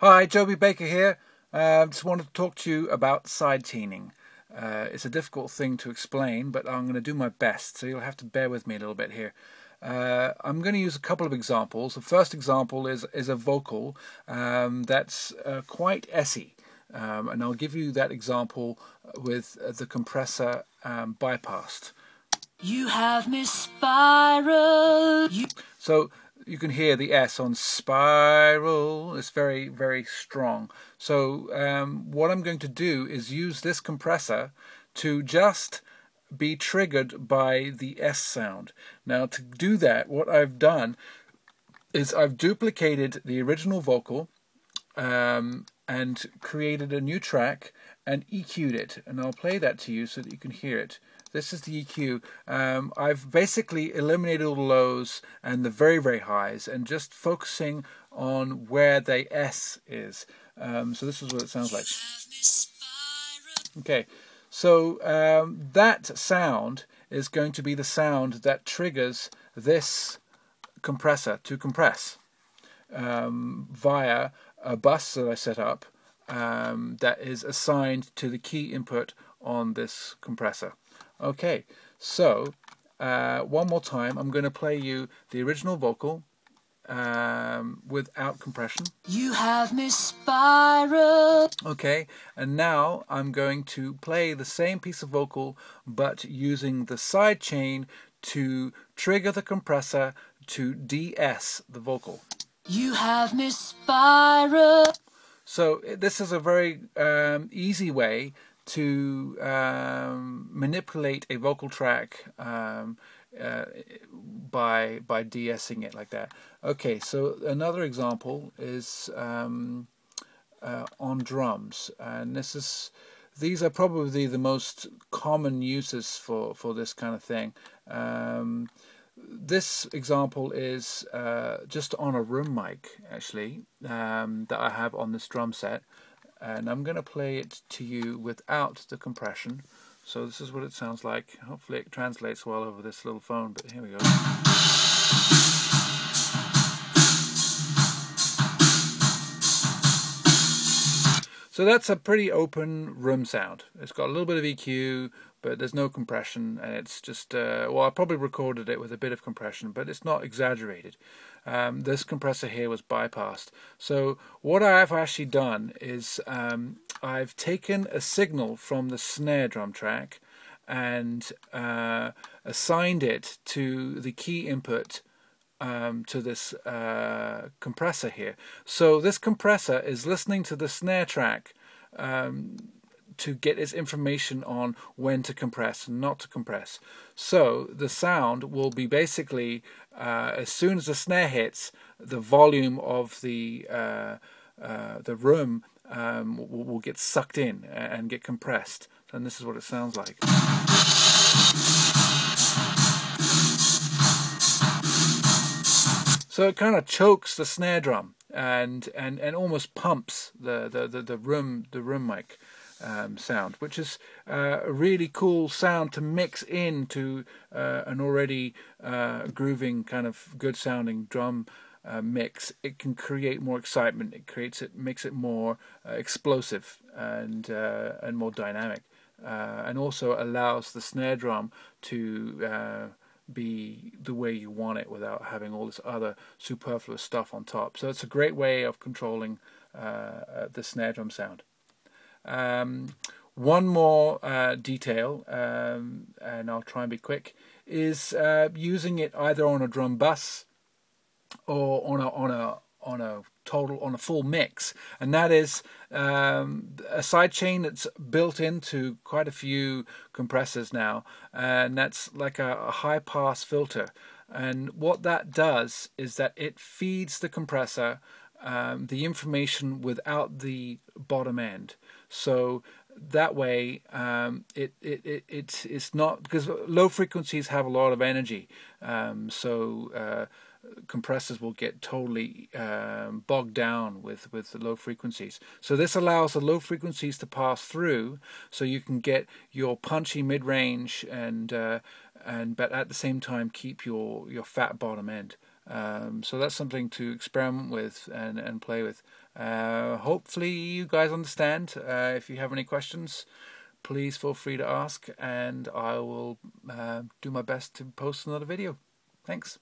Hi, Joby Baker here. Just wanted to talk to you about side chaining. It's a difficult thing to explain, but I'm going to do my best, so you'll have to bear with me a little bit here. I'm going to use a couple of examples. The first example is a vocal that's quite essy, and I'll give you that example with the compressor bypassed. You have me spiral. So you can hear the S on spiral. It's very, very strong. So what I'm going to do is use this compressor to just be triggered by the S sound. Now to do that, what I've done is I've duplicated the original vocal and created a new track and EQ'd it, and I'll play that to you so that you can hear it. This is the EQ. I've basically eliminated all the lows and the very, very highs and just focusing on where the S is. So this is what it sounds like. Okay, so that sound is going to be the sound that triggers this compressor to compress via a bus that I set up that is assigned to the key input on this compressor. Okay, so one more time I'm going to play you the original vocal without compression. You have me spiral. Okay, and now I'm going to play the same piece of vocal but using the side chain to trigger the compressor to de-ess the vocal. You have me spiral. So this is a very easy way to manipulate a vocal track by de-essing it like that. Okay, so another example is on drums, and these are probably the most common uses for this kind of thing. This example is just on a room mic, actually, that I have on this drum set, and I'm going to play it to you without the compression. So this is what it sounds like. Hopefully it translates well over this little phone, but here we go. So that's a pretty open room sound. It's got a little bit of EQ, but there's no compression, and it's just, well, I probably recorded it with a bit of compression, but it's not exaggerated. This compressor here was bypassed. So what I've actually done is I've taken a signal from the snare drum track and assigned it to the key input to this compressor here. So this compressor is listening to the snare track to get its information on when to compress and not to compress. So the sound will be basically, as soon as the snare hits, the volume of the room will get sucked in and get compressed. And this is what it sounds like. So it kind of chokes the snare drum and almost pumps the room mic sound, which is a really cool sound to mix into an already grooving kind of good sounding drum mix. It can create more excitement. It makes it more explosive and more dynamic, and also allows the snare drum to be the way you want it without having all this other superfluous stuff on top. So it's a great way of controlling the snare drum sound. One more detail, and I'll try and be quick, is using it either on a drum bus or on a full mix, and that is a side chain that's built into quite a few compressors now, and that's like a high pass filter. And what that does is that it feeds the compressor the information without the bottom end. So that way it's not, because low frequencies have a lot of energy, so compressors will get totally bogged down with the low frequencies. So this allows the low frequencies to pass through, so you can get your punchy mid-range and but at the same time keep your fat bottom end. So that's something to experiment with and play with. Hopefully you guys understand. If you have any questions, please feel free to ask, and I will do my best to post another video. Thanks.